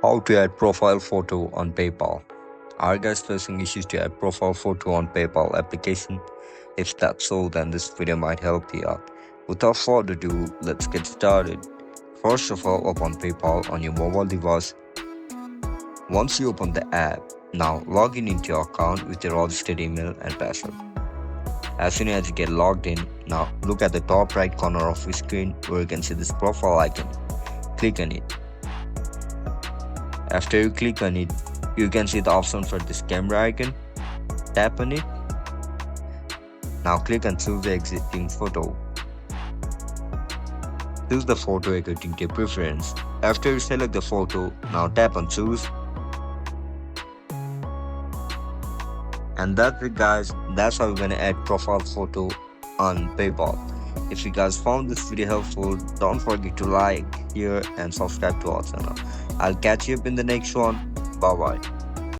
How to add profile photo on PayPal. Are you guys facing issues to add profile photo on PayPal application? If that's so, then this video might help you out. Without further ado, let's get started. First of all, open PayPal on your mobile device. Once you open the app, now log in into your account with your registered email and password. As soon as you get logged in, now look at the top right corner of your screen where you can see this profile icon. Click on it. After you click on it, you can see the option for this camera icon. Tap on it. Now click on choose the existing photo. Choose the photo according to your preference. After you select the photo, now tap on choose. And that's it guys, that's how you're gonna add profile photo on PayPal. If you guys found this video helpful, don't forget to like, share and subscribe to our channel. I'll catch you up in the next one. Bye bye.